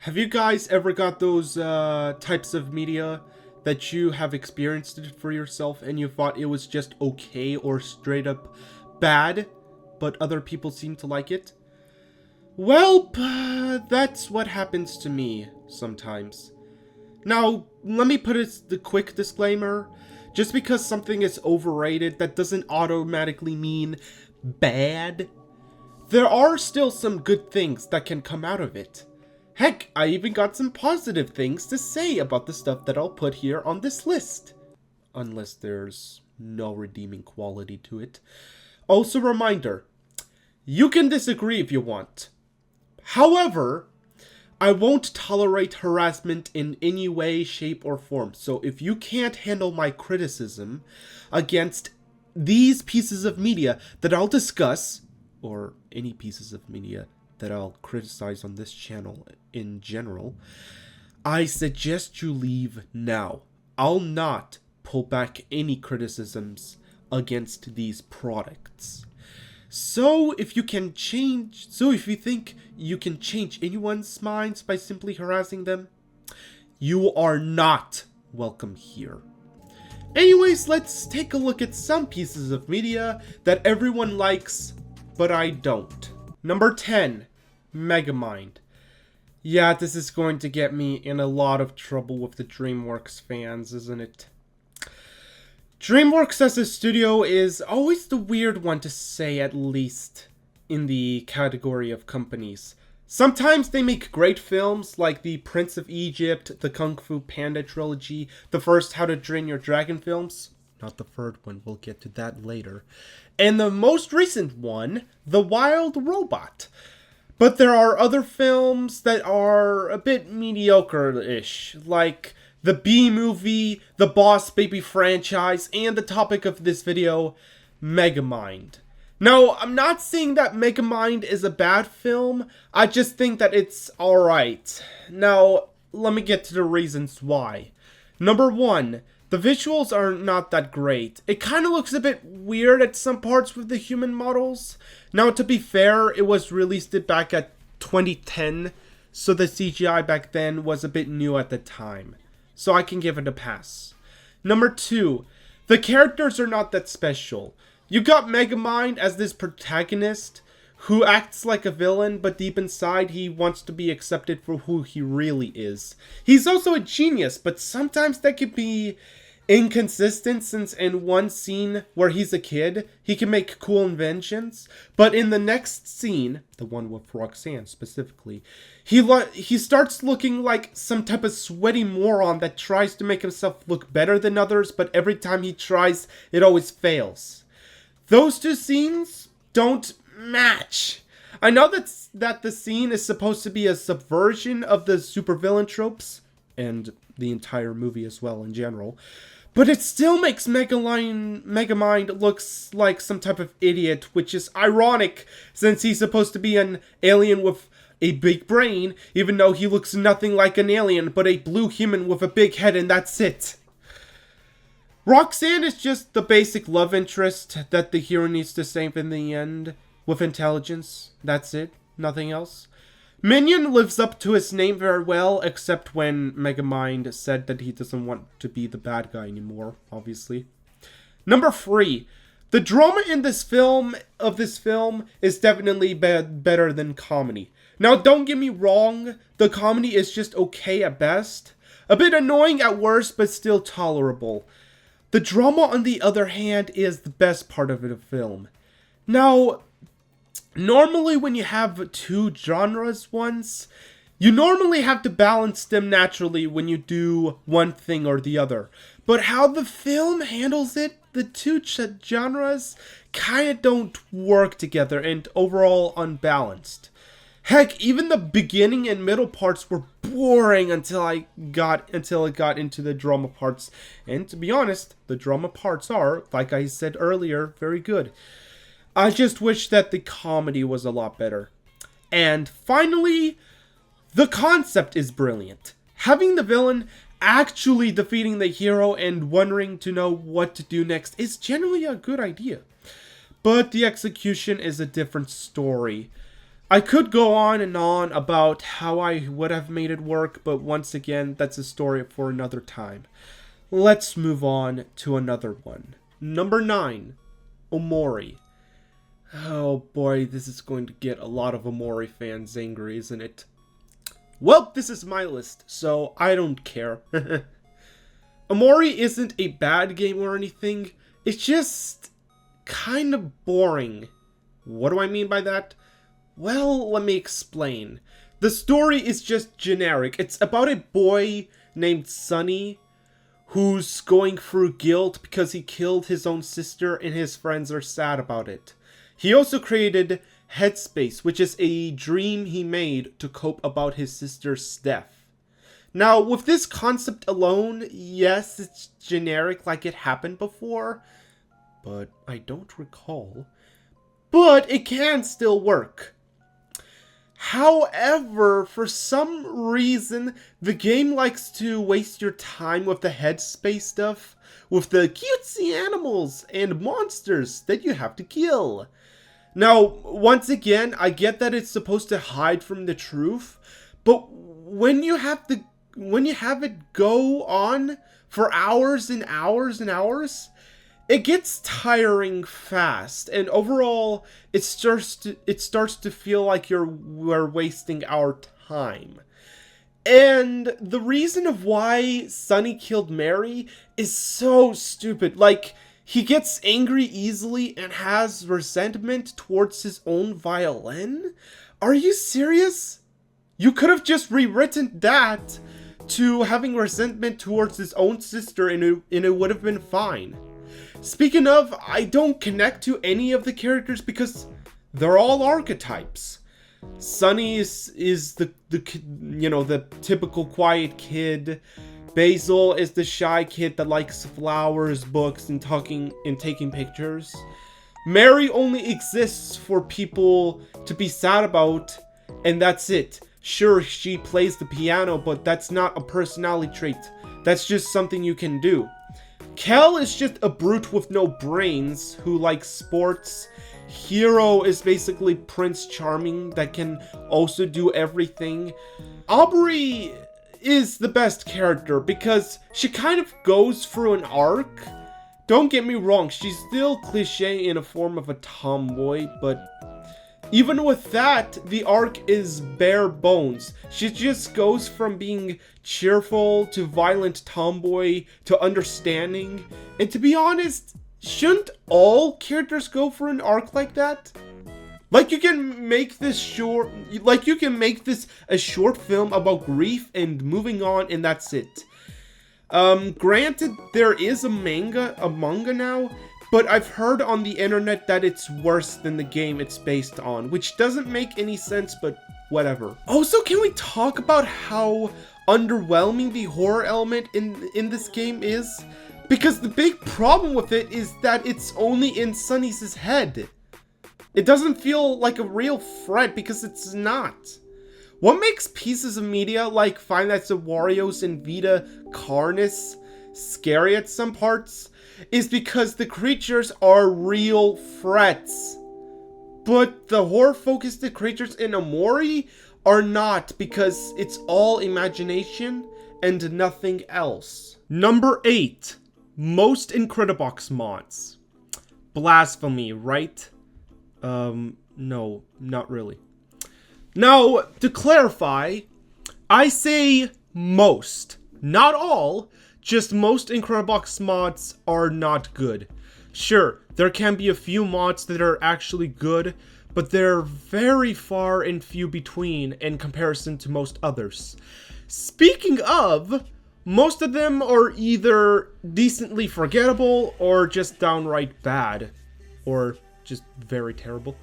Have you guys ever got those types of media that you have experienced it for yourself and you thought it was just okay or straight up bad, but other people seem to like it? Well, that's what happens to me sometimes. Now, let me put the quick disclaimer. Just because something is overrated, that doesn't automatically mean bad. There are still some good things that can come out of it. Heck, I even got some positive things to say about the stuff that I'll put here on this list. Unless there's no redeeming quality to it. Also, reminder, you can disagree if you want. However, I won't tolerate harassment in any way, shape, or form. So if you can't handle my criticism against these pieces of media that I'll discuss, or any pieces of media that I'll criticize on this channel in general, I suggest you leave now. I'll not pull back any criticisms against these products. So if you think you can change anyone's minds by simply harassing them, you are not welcome here. Anyways, let's take a look at some pieces of media that everyone likes, but I don't. Number 10, Megamind. Yeah, this is going to get me in a lot of trouble with the DreamWorks fans, isn't it? DreamWorks as a studio is always the weird one to say, at least in the category of companies. Sometimes they make great films like the Prince of Egypt, the Kung Fu Panda trilogy, the first How to Train Your Dragon films. Not the third one, we'll get to that later. And the most recent one, The Wild Robot. But there are other films that are a bit mediocre-ish, like the B-movie, the Boss Baby franchise, and the topic of this video, Megamind. Now, I'm not saying that Megamind is a bad film, I just think that it's alright. Now, let me get to the reasons why. Number 1, the visuals are not that great. It kind of looks a bit weird at some parts with the human models. Now, to be fair, it was released back at 2010, so the CGI back then was a bit new at the time. So I can give it a pass. Number 2, the characters are not that special. You got Megamind as this protagonist who acts like a villain, but deep inside he wants to be accepted for who he really is. He's also a genius, but sometimes that can be inconsistent, since in one scene where he's a kid, he can make cool inventions, but in the next scene, the one with Roxanne specifically, he starts looking like some type of sweaty moron that tries to make himself look better than others, but every time he tries, it always fails. Those two scenes don't match. I know that the scene is supposed to be a subversion of the supervillain tropes, and the entire movie as well in general, but it still makes Megamind looks like some type of idiot, which is ironic since he's supposed to be an alien with a big brain, even though he looks nothing like an alien but a blue human with a big head, and that's it. Roxanne is just the basic love interest that the hero needs to save in the end with intelligence. That's it, nothing else. Minion lives up to his name very well, except when Megamind said that he doesn't want to be the bad guy anymore, obviously. Number 3, the drama in this film is definitely better than comedy. Now, don't get me wrong, the comedy is just okay at best, a bit annoying at worst, but still tolerable. The drama, on the other hand, is the best part of the film. Now, normally when you have two genres once, you normally have to balance them naturally when you do one thing or the other. But how the film handles it, the two genres kinda don't work together and overall unbalanced. Heck, even the beginning and middle parts were boring until it got into the drama parts. And to be honest, the drama parts are, like I said earlier, very good. I just wish that the comedy was a lot better. And finally, the concept is brilliant. Having the villain actually defeating the hero and wondering to know what to do next is generally a good idea. But the execution is a different story. I could go on and on about how I would have made it work, but once again, that's a story for another time. Let's move on to another one. Number 9, Omori. Oh boy, this is going to get a lot of Omori fans angry, isn't it? Well, this is my list, so I don't care. Omori isn't a bad game or anything, it's just kind of boring. What do I mean by that? Well, let me explain. The story is just generic. It's about a boy named Sunny who's going through guilt because he killed his own sister and his friends are sad about it. He also created Headspace, which is a dream he made to cope about his sister's death. Now, with this concept alone, yes, it's generic like it happened before, but I don't recall. But it can still work. However, for some reason, the game likes to waste your time with the headspace stuff, with the cutesy animals and monsters that you have to kill. Now, once again, I get that it's supposed to hide from the truth, but when you have it go on for hours and hours and hours, it gets tiring fast, and overall, it starts to feel like we're wasting our time. And the reason of why Sunny killed Mary is so stupid. Like, he gets angry easily and has resentment towards his own violin? Are you serious? You could have just rewritten that to having resentment towards his own sister and it would have been fine. Speaking of, I don't connect to any of the characters because they're all archetypes. Sunny is the typical quiet kid. Basil is the shy kid that likes flowers, books, and taking pictures. Mary only exists for people to be sad about, and that's it. Sure, she plays the piano, but that's not a personality trait. That's just something you can do. Kel is just a brute with no brains who likes sports. Hero is basically Prince Charming that can also do everything. Aubrey is the best character because she kind of goes through an arc. Don't get me wrong, she's still cliche in a form of a tomboy, but even with that, the arc is bare bones. She just goes from being cheerful to violent tomboy to understanding. And to be honest, shouldn't all characters go for an arc like that? Like you can make this a short film about grief and moving on and that's it. Granted, there is a manga now, but I've heard on the internet that it's worse than the game it's based on, which doesn't make any sense, but whatever. Also, can we talk about how underwhelming the horror element in this game is? Because the big problem with it is that it's only in Sunny's head. It doesn't feel like a real threat because it's not. What makes pieces of media like Five Nights at Wario's and Vita Carnis scary at some parts is because the creatures are real threats. But the horror-focused creatures in Omori are not because it's all imagination and nothing else. Number 8. Most Incredibox mods. Blasphemy, right? No, not really. Now, to clarify, I say most, not all. Just most Incredibox mods are not good. Sure, there can be a few mods that are actually good, but they're very far and few between in comparison to most others. Speaking of, most of them are either decently forgettable or just downright bad, or just very terrible.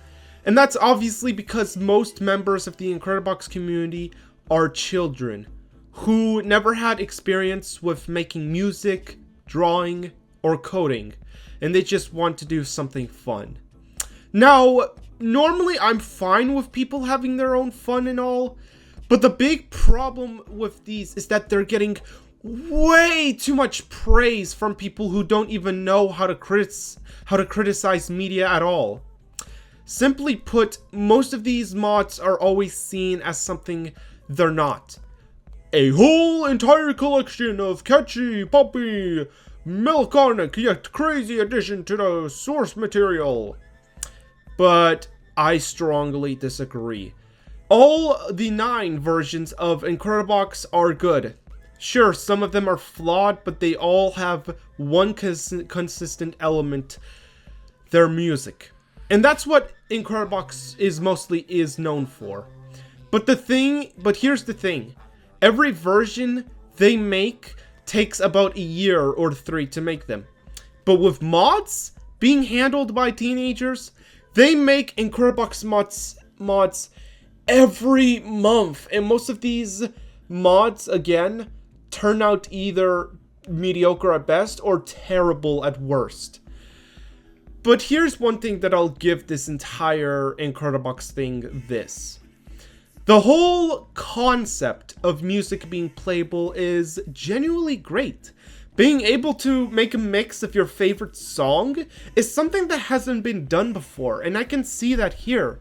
And that's obviously because most members of the Incredibox community are children who never had experience with making music, drawing, or coding, and they just want to do something fun. Now, normally I'm fine with people having their own fun and all, but the big problem with these is that they're getting way too much praise from people who don't even know how to criticize media at all. Simply put, most of these mods are always seen as something they're not. A whole entire collection of catchy, poppy, melancholic yet crazy addition to the source material. But I strongly disagree. All the 9 versions of Incredibox are good. Sure, some of them are flawed, but they all have one consistent element: their music. And that's what Incredibox is known for. But here's the thing. Every version they make takes about a year or 3 to make them. But with mods being handled by teenagers, they make Incredibox mods every month. And most of these mods, again, turn out either mediocre at best or terrible at worst. But here's one thing that I'll give this entire Incredibox thing this. The whole concept of music being playable is genuinely great. Being able to make a mix of your favorite song is something that hasn't been done before, and I can see that here.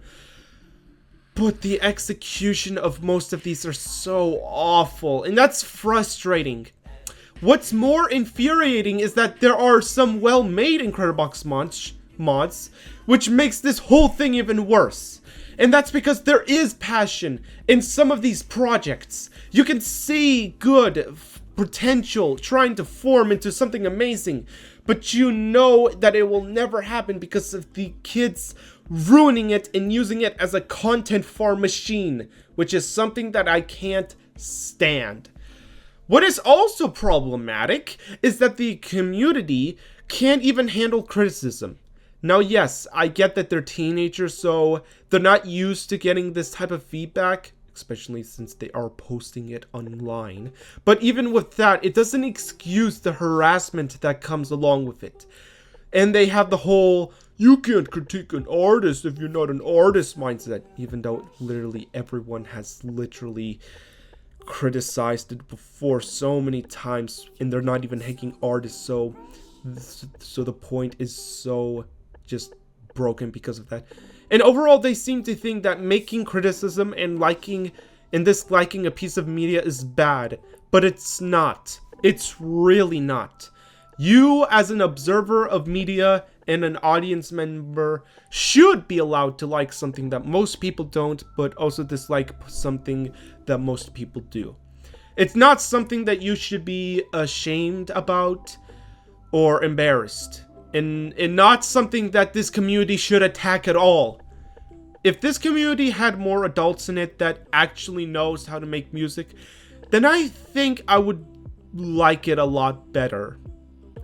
But the execution of most of these are so awful, and that's frustrating. What's more infuriating is that there are some well-made Incredibox mods, which makes this whole thing even worse. And that's because there is passion in some of these projects. You can see good potential trying to form into something amazing, but you know that it will never happen because of the kids ruining it and using it as a content farm machine, which is something that I can't stand. What is also problematic is that the community can't even handle criticism. Now, yes, I get that they're teenagers, so they're not used to getting this type of feedback, especially since they are posting it online. But even with that, it doesn't excuse the harassment that comes along with it. And they have the whole, you can't critique an artist if you're not an artist mindset, even though literally everyone has literally criticized it before so many times, and they're not even hacking artists, so the point is so just broken because of that. And overall, they seem to think that making criticism and disliking a piece of media is bad, but it's not. It's really not. You, as an observer of media and an audience member, should be allowed to like something that most people don't, but also dislike something that most people do. It's not something that you should be ashamed about or embarrassed. And not something that this community should attack at all. If this community had more adults in it that actually knows how to make music, then I think I would like it a lot better.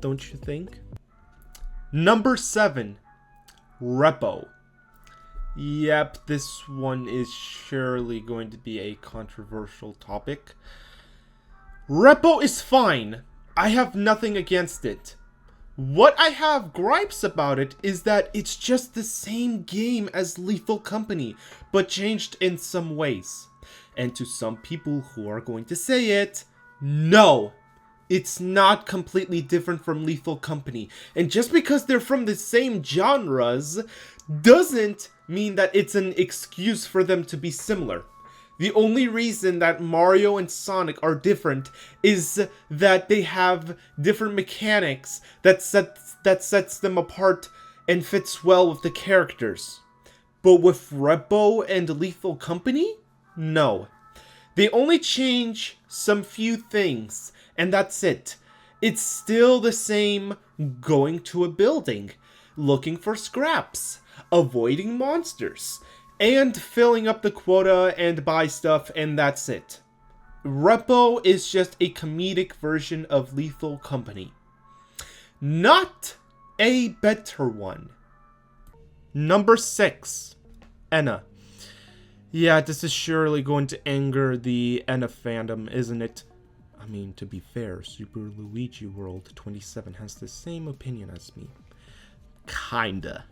Don't you think? Number 7. Repo. Yep, this one is surely going to be a controversial topic. Repo is fine. I have nothing against it. What I have gripes about it is that it's just the same game as Lethal Company, but changed in some ways. And to some people who are going to say it, no, it's not completely different from Lethal Company. And just because they're from the same genres doesn't mean that it's an excuse for them to be similar. The only reason that Mario and Sonic are different is that they have different mechanics that sets them apart and fits well with the characters. But with Repo and Lethal Company? No. They only change some few things, and that's it. It's still the same going to a building, looking for scraps, avoiding monsters, and filling up the quota and buy stuff, and that's it. Repo is just a comedic version of Lethal Company. Not a better one. Number 6. Enna. Yeah, this is surely going to anger the Enna fandom, isn't it? I mean, to be fair, Super Luigi World 27 has the same opinion as me. Kinda.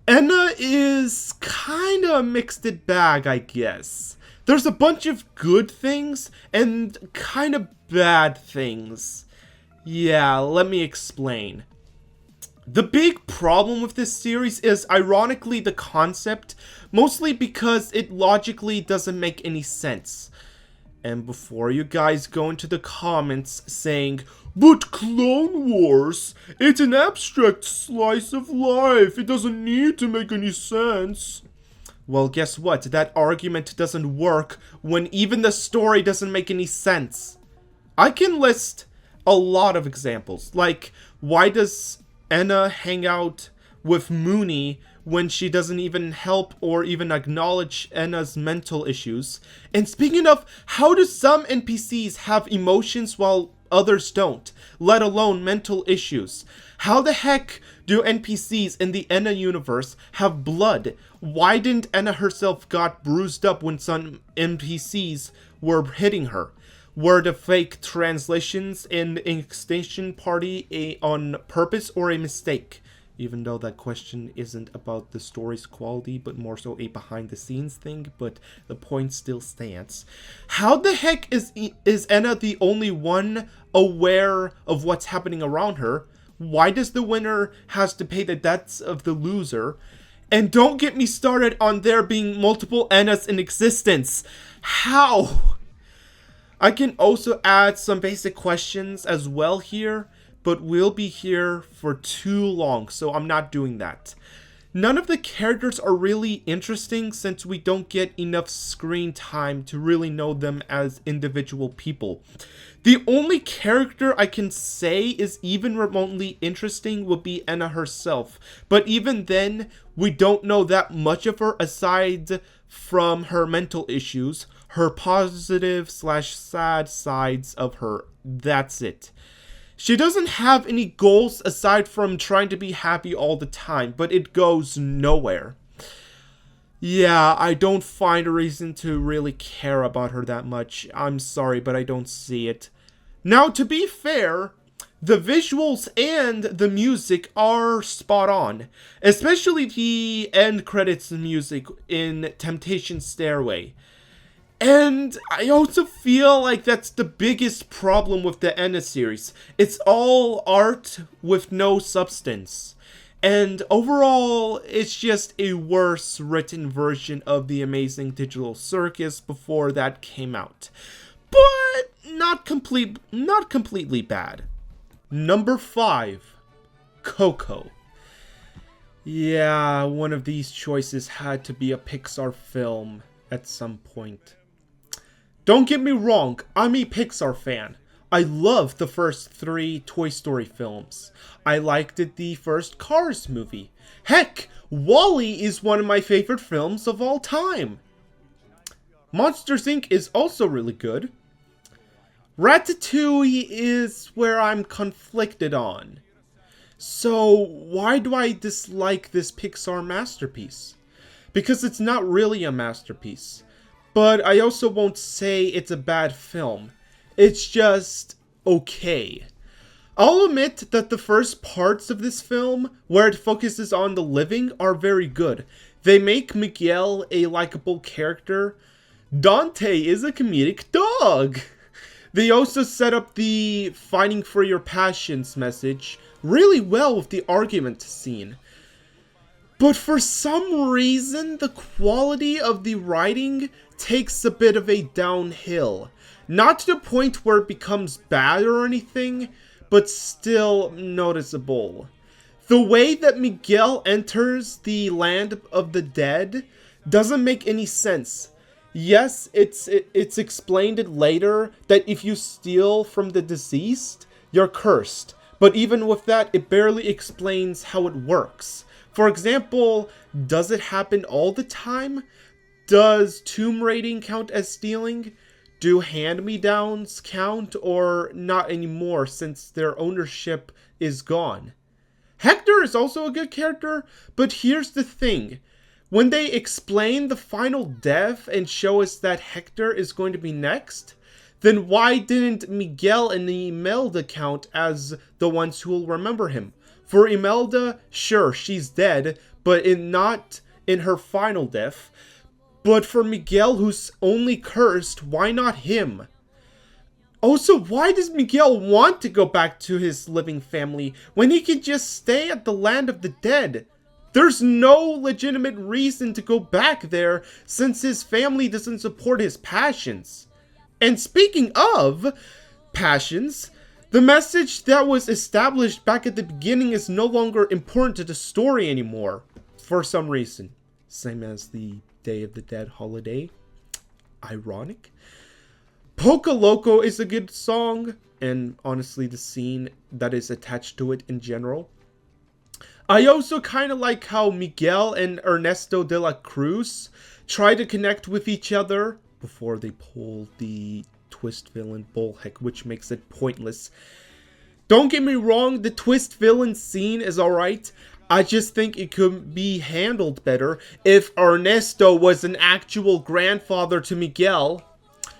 Enna is kinda a mixed bag, I guess. There's a bunch of good things and kinda bad things. Yeah, let me explain. The big problem with this series is, ironically, the concept, mostly because it logically doesn't make any sense. And before you guys go into the comments saying, "But Clone Wars, it's an abstract slice of life, it doesn't need to make any sense." Well, guess what? That argument doesn't work when even the story doesn't make any sense. I can list a lot of examples, like, why does Enna hang out with Mooney when she doesn't even help or even acknowledge Enna's mental issues? And speaking of, how do some NPCs have emotions while others don't, let alone mental issues? How the heck do NPCs in the Enna universe have blood? Why didn't Enna herself got bruised up when some NPCs were hitting her? Were the fake translations in the Extinction Party on purpose or a mistake? Even though that question isn't about the story's quality, but more so a behind-the-scenes thing, but the point still stands. How the heck is Enna the only one aware of what's happening around her? Why does the winner has to pay the debts of the loser? And don't get me started on there being multiple Ennas in existence. How? I can also add some basic questions as well here, but we'll be here for too long, so I'm not doing that. None of the characters are really interesting since we don't get enough screen time to really know them as individual people. The only character I can say is even remotely interesting would be Enna herself, but even then, we don't know that much of her aside from her mental issues, her positive/sad sides of her. That's it. She doesn't have any goals aside from trying to be happy all the time, but it goes nowhere. Yeah, I don't find a reason to really care about her that much. I'm sorry, but I don't see it. Now, to be fair, the visuals and the music are spot on, especially the end credits music in Temptation Stairway. And I also feel like that's the biggest problem with the Enna series. It's all art with no substance. And overall, it's just a worse written version of The Amazing Digital Circus before that came out. But not completely bad. Number 5, Coco. Yeah, one of these choices had to be a Pixar film at some point. Don't get me wrong, I'm a Pixar fan. I love the first 3 Toy Story films. I liked the first Cars movie. Heck, WALL-E is one of my favorite films of all time. Monsters Inc. is also really good. Ratatouille is where I'm conflicted on. So why do I dislike this Pixar masterpiece? Because it's not really a masterpiece. But I also won't say it's a bad film. It's just okay. I'll admit that the first parts of this film, where it focuses on the living, are very good. They make Miguel a likable character. Dante is a comedic dog. They also set up the fighting for your passions message really well with the argument scene. But for some reason, the quality of the writing takes a bit of a downhill. Not to the point where it becomes bad or anything, but still noticeable. The way that Miguel enters the land of the dead doesn't make any sense. Yes, it's explained later that if you steal from the deceased, you're cursed. But even with that, it barely explains how it works. For example, does it happen all the time? Does tomb raiding count as stealing? Do hand-me-downs count, or not anymore since their ownership is gone? Hector is also a good character, but here's the thing. When they explain the final death and show us that Hector is going to be next, then why didn't Miguel and Imelda count as the ones who will remember him? For Imelda, sure, she's dead, but not in her final death. But for Miguel, who's only cursed, why not him? Also, why does Miguel want to go back to his living family when he could just stay at the land of the dead? There's no legitimate reason to go back there since his family doesn't support his passions. And speaking of passions, the message that was established back at the beginning is no longer important to the story anymore, for some reason. Same as the Day of the Dead holiday. Ironic. Poca Loco is a good song, and honestly the scene that is attached to it in general. I also kind of like how Miguel and Ernesto de la Cruz try to connect with each other before they pull the twist villain bullheck, which makes it pointless. Don't get me wrong, the twist villain scene is alright. I just think it could be handled better if Ernesto was an actual grandfather to Miguel.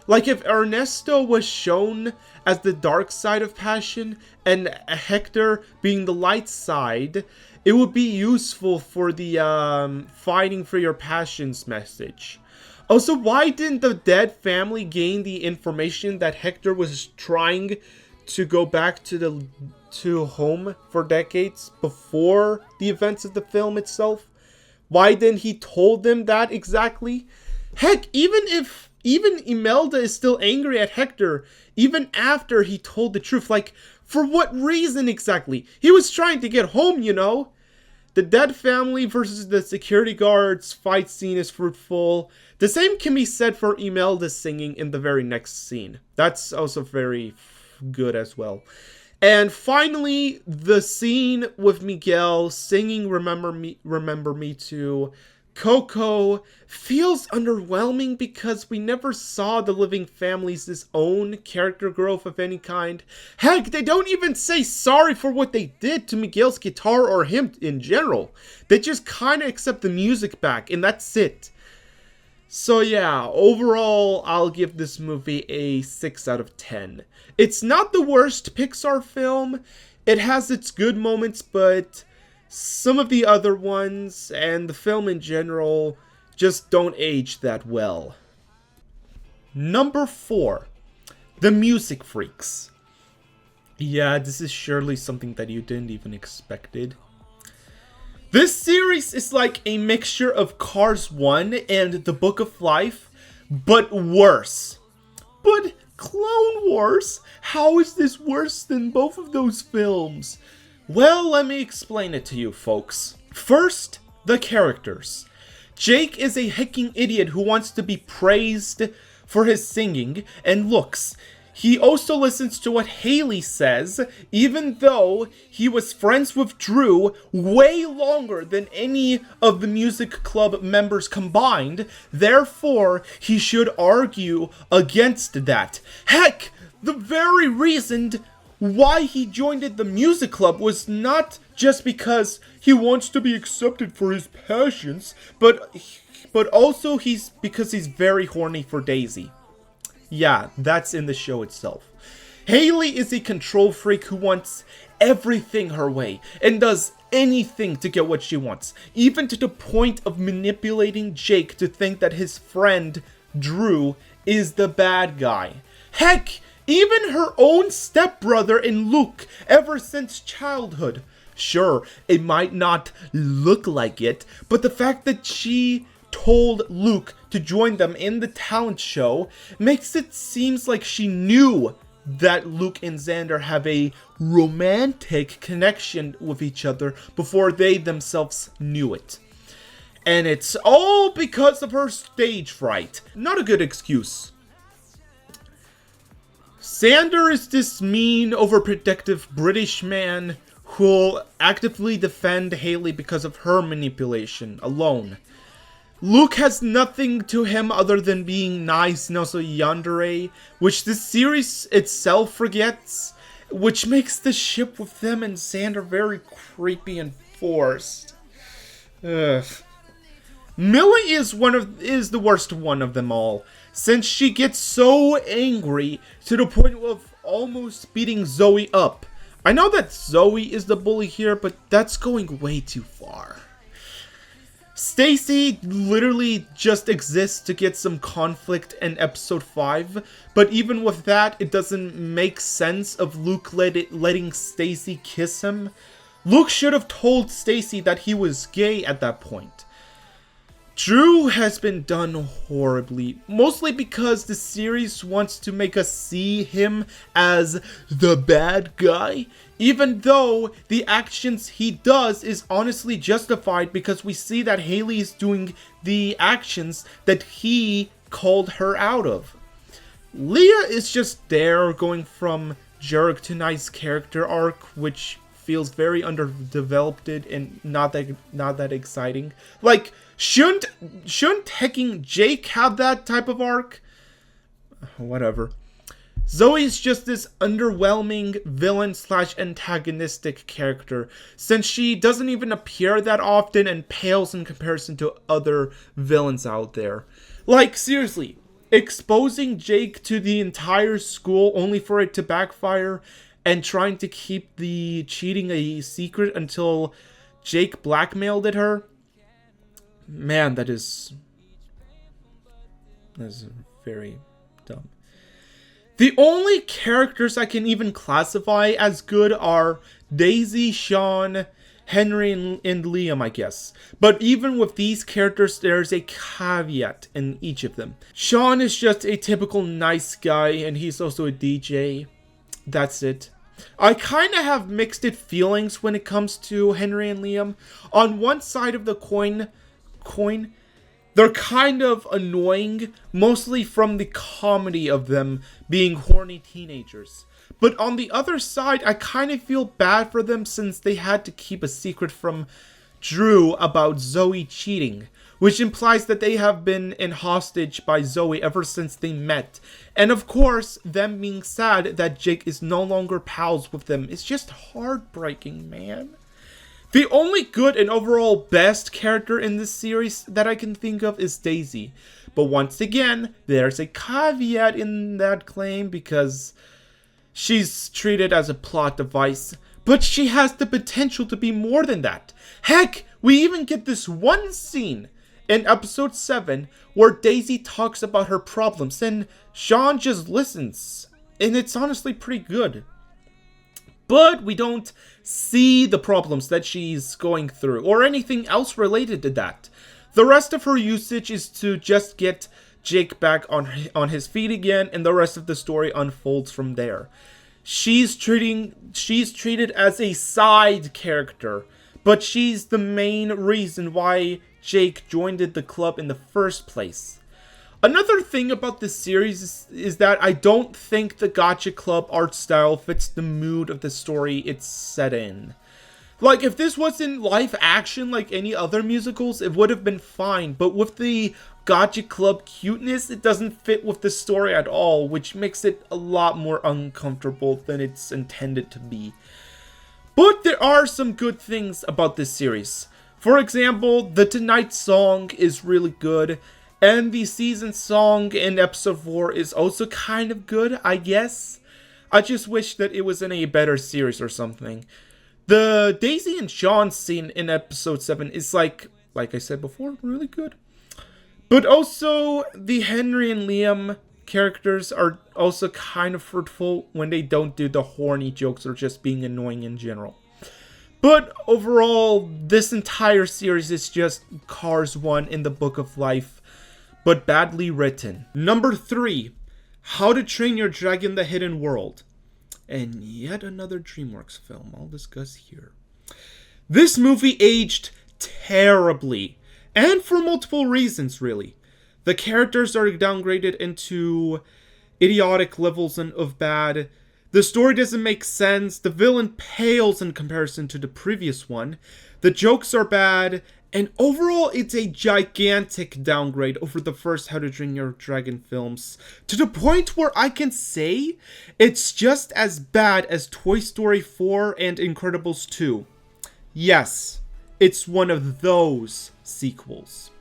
Like if Ernesto was shown as the dark side of passion and Hector being the light side, it would be useful for the fighting for your passions message. Also, why didn't the dead family gain the information that Hector was trying to go back to home for decades before the events of the film itself? Why didn't he told them that exactly? Heck, even Imelda is still angry at Hector, even after he told the truth. Like, for what reason exactly? He was trying to get home, you know? The dead family versus the security guards fight scene is fruitful. The same can be said for Imelda singing in the very next scene. That's also very good as well. And finally, the scene with Miguel singing Remember Me to Coco feels underwhelming because we never saw the living family's own character growth of any kind. Heck, they don't even say sorry for what they did to Miguel's guitar or him in general. They just kind of accept the music back, and that's it. So yeah, overall, I'll give this movie a 6 out of 10. It's not the worst Pixar film. It has its good moments, but some of the other ones, and the film in general, just don't age that well. Number 4. The Music Freaks. Yeah, this is surely something that you didn't even expected. This series is like a mixture of Cars 1 and The Book of Life, but worse. But Clone Wars? How is this worse than both of those films? Well, let me explain it to you, folks. First, the characters. Jake is a hecking idiot who wants to be praised for his singing and looks. He also listens to what Haley says, even though he was friends with Drew way longer than any of the music club members combined. Therefore, he should argue against that. Heck, the very reason why he joined the music club was not just because he wants to be accepted for his passions, but also because he's very horny for Daisy. Yeah, that's in the show itself. Haley is a control freak who wants everything her way and does anything to get what she wants, even to the point of manipulating Jake to think that his friend Drew is the bad guy. Heck, even her own stepbrother in Luke ever since childhood. Sure, it might not look like it, but the fact that she told Luke to join them in the talent show makes it seem like she knew that Luke and Xander have a romantic connection with each other before they themselves knew it. And it's all because of her stage fright. Not a good excuse. Xander is this mean, overprotective British man who'll actively defend Haley because of her manipulation alone. Luke has nothing to him other than being nice and also yandere, which this series itself forgets, which makes the ship with them and Xander very creepy and forced. Ugh. Millie is the worst one of them all, since she gets so angry to the point of almost beating Zoe up. I know that Zoe is the bully here, but that's going way too far. Stacy literally just exists to get some conflict in episode 5, but even with that, it doesn't make sense of Luke letting Stacy kiss him. Luke should have told Stacy that he was gay at that point. Drew has been done horribly, mostly because the series wants to make us see him as the bad guy, even though the actions he does is honestly justified because we see that Haley is doing the actions that he called her out of. Leah is just there going from jerk to nice character arc, which feels very underdeveloped and not that exciting. Like, shouldn't hecking Jake have that type of arc? Whatever. Zoe's just this underwhelming villain / antagonistic character, since she doesn't even appear that often and pales in comparison to other villains out there. Like, seriously, exposing Jake to the entire school only for it to backfire, and trying to keep the cheating a secret until Jake blackmailed her. Man, that is very dumb. The only characters I can even classify as good are Daisy, Sean, Henry, and Liam, I guess. But even with these characters, there's a caveat in each of them. Sean is just a typical nice guy, and he's also a DJ. That's it. I kind of have mixed feelings when it comes to Henry and Liam. On one side of the coin, they're kind of annoying, mostly from the comedy of them being horny teenagers. But on the other side, I kind of feel bad for them since they had to keep a secret from Drew about Zoe cheating, which implies that they have been in hostage by Zoe ever since they met. And of course, them being sad that Jake is no longer pals with them is just heartbreaking, man. The only good and overall best character in this series that I can think of is Daisy. But once again, there's a caveat in that claim because she's treated as a plot device. But she has the potential to be more than that. Heck, we even get this one scene in episode 7 where Daisy talks about her problems and Sean just listens. And it's honestly pretty good. But we don't see the problems that she's going through or anything else related to that. The rest of her usage is to just get Jake back on his feet again, and the rest of the story unfolds from there. She's treated as a side character, but she's the main reason why Jake joined the club in the first place. Another thing about this series is that I don't think the Gotcha Club art style fits the mood of the story it's set in. Like, if this was in live action like any other musicals, it would have been fine, but with the Gotcha Club cuteness, it doesn't fit with the story at all, which makes it a lot more uncomfortable than it's intended to be. But there are some good things about this series. For example, the Tonight song is really good, and the season song in episode 4 is also kind of good, I guess. I just wish that it was in a better series or something. The Daisy and Sean scene in episode 7 is like I said before, really good. But also, the Henry and Liam characters are also kind of fruitful when they don't do the horny jokes or just being annoying in general. But overall, this entire series is just Cars 1 in the Book of Life, but badly written. Number 3, How to Train Your Dragon: The Hidden World. And yet another DreamWorks film I'll discuss here. This movie aged terribly, and for multiple reasons, really. The characters are downgraded into idiotic levels of bad. The story doesn't make sense. The villain pales in comparison to the previous one. The jokes are bad. And overall, it's a gigantic downgrade over the first How to Train Your Dragon films, to the point where I can say it's just as bad as Toy Story 4 and Incredibles 2. Yes, it's one of those sequels.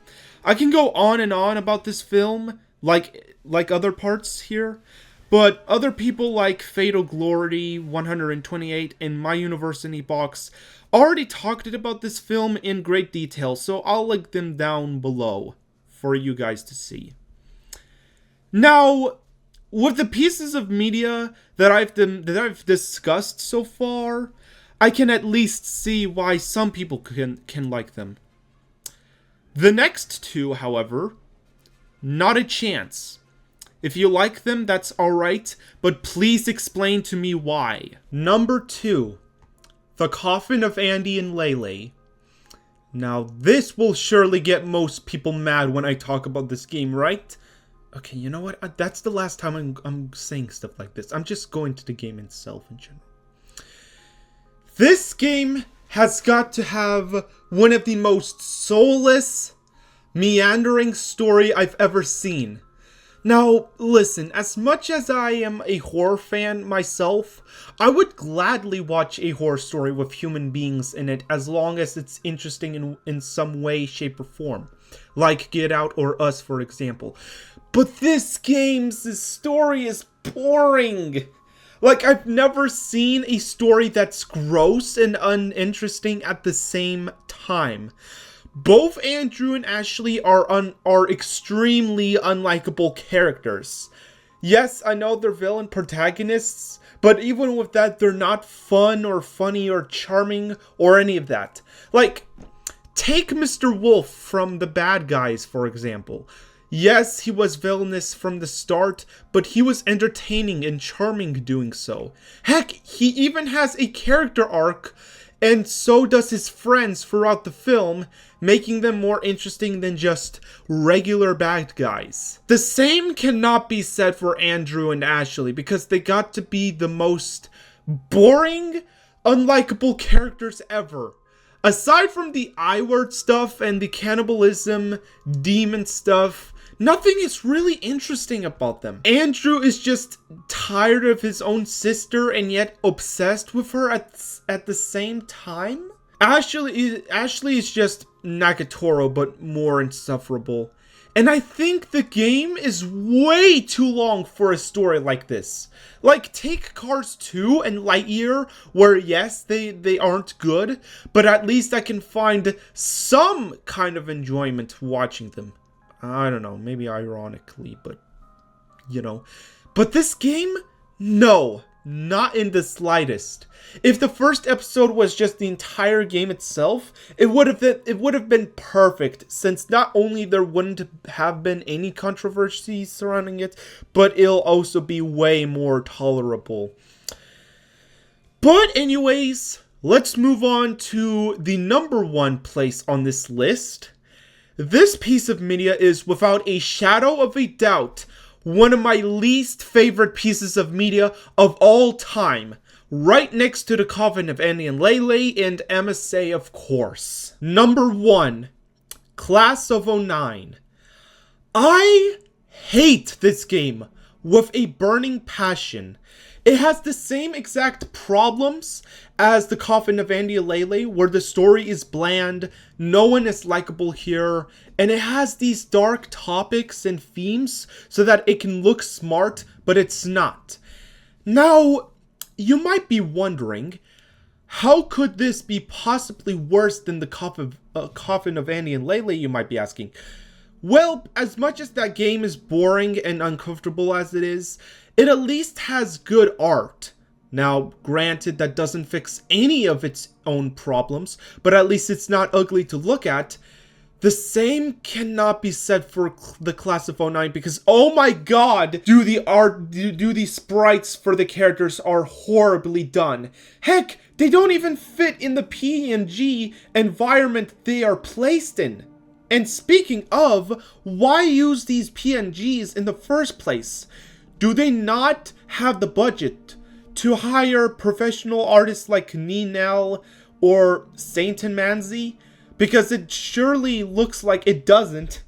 I can go on and on about this film, like other parts here, But other people like Fatal Glory 128 and My University Box already talked about this film in great detail, so I'll link them down below for you guys to see. Now, with the pieces of media that I've discussed so far, I can at least see why some people can like them. The next two, however, not a chance. If you like them, that's alright, but please explain to me why. Number 2, The Coffin of Andy and Lele. Now, this will surely get most people mad when I talk about this game, right? Okay, you know what? That's the last time I'm saying stuff like this. I'm just going to the game itself in general. This game has got to have one of the most soulless, meandering story I've ever seen. Now, listen, as much as I am a horror fan myself, I would gladly watch a horror story with human beings in it as long as it's interesting in some way, shape, or form. Like Get Out or Us, for example. But this game's story is boring. Like, I've never seen a story that's gross and uninteresting at the same time. Both Andrew and Ashley are extremely unlikable characters. Yes, I know they're villain protagonists, but even with that, they're not fun or funny or charming or any of that. Like, take Mr. Wolf from The Bad Guys, for example. Yes, he was villainous from the start, but he was entertaining and charming doing so. Heck, he even has a character arc, and so does his friends throughout the film, making them more interesting than just regular bad guys. The same cannot be said for Andrew and Ashley, because they got to be the most boring, unlikable characters ever. Aside from the I-word stuff and the cannibalism, demon stuff, nothing is really interesting about them. Andrew is just tired of his own sister and yet obsessed with her at the same time. Ashley is just Nagatoro, but more insufferable. And I think the game is way too long for a story like this. Like, take Cars 2 and Lightyear, where yes, they aren't good, but at least I can find some kind of enjoyment watching them. I don't know, maybe ironically, but, you know. But this game? No, not in the slightest. If the first episode was just the entire game itself, it would have been perfect, since not only there wouldn't have been any controversy surrounding it, but it'll also be way more tolerable. But anyways, let's move on to the number 1 place on this list. This piece of media is, without a shadow of a doubt, one of my least favorite pieces of media of all time. Right next to The Coffin of Andy and Lele and MSA, of course. Number 1, Class of 09. I hate this game with a burning passion. It has the same exact problems as The Coffin of Andy and Lele, where the story is bland, no one is likable here, and it has these dark topics and themes so that it can look smart, but it's not. Now, you might be wondering, how could this be possibly worse than The Coffin of Andy and Lele, you might be asking. Well, as much as that game is boring and uncomfortable as it is, it at least has good art. Now, granted, that doesn't fix any of its own problems, but at least it's not ugly to look at. The same cannot be said for the Class of 09 because, oh my god, do the sprites for the characters are horribly done. Heck, they don't even fit in the PNG environment they are placed in. And speaking of, why use these PNGs in the first place? Do they not have the budget to hire professional artists like Ninel or Saint and Manzi? Because it surely looks like it doesn't.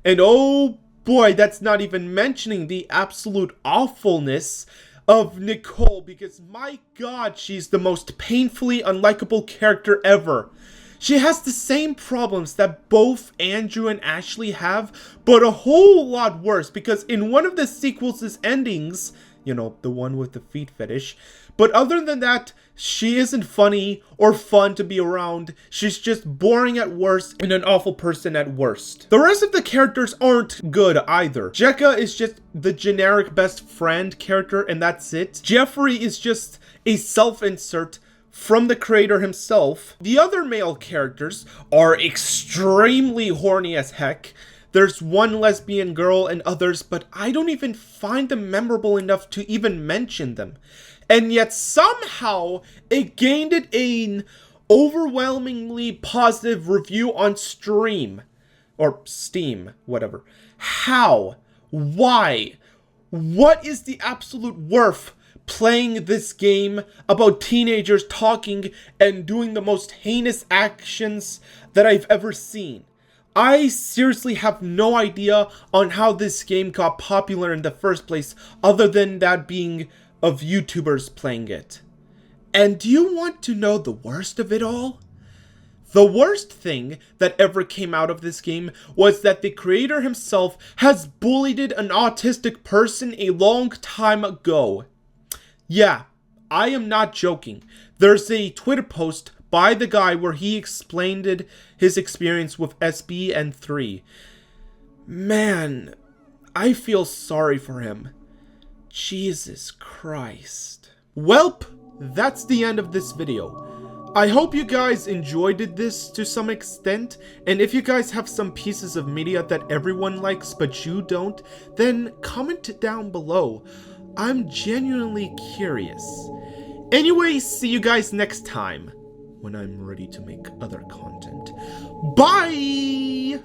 And oh boy, that's not even mentioning the absolute awfulness of Nicole, because my god, she's the most painfully unlikable character ever. She has the same problems that both Andrew and Ashley have, but a whole lot worse, because in one of the sequels' endings, you know, the one with the feet fetish, but other than that, she isn't funny or fun to be around. She's just boring at worst and an awful person at worst. The rest of the characters aren't good either. Jekka is just the generic best friend character and that's it. Jeffrey is just a self-insert from the creator himself. The other male characters are extremely horny as heck. There's one lesbian girl and others, but I don't even find them memorable enough to even mention them. And yet somehow it gained it an overwhelmingly positive review on Stream. Or Steam, whatever. How? Why? What is the absolute worth playing this game about teenagers talking and doing the most heinous actions that I've ever seen? I seriously have no idea on how this game got popular in the first place, other than that being of YouTubers playing it. And do you want to know the worst of it all? The worst thing that ever came out of this game was that the creator himself has bullied an autistic person a long time ago. Yeah, I am not joking. There's a Twitter post by the guy where he explained his experience with SBN3. Man, I feel sorry for him. Jesus Christ. Welp, that's the end of this video. I hope you guys enjoyed this to some extent, and if you guys have some pieces of media that everyone likes but you don't, then comment down below. I'm genuinely curious. Anyway, see you guys next time when I'm ready to make other content. Bye!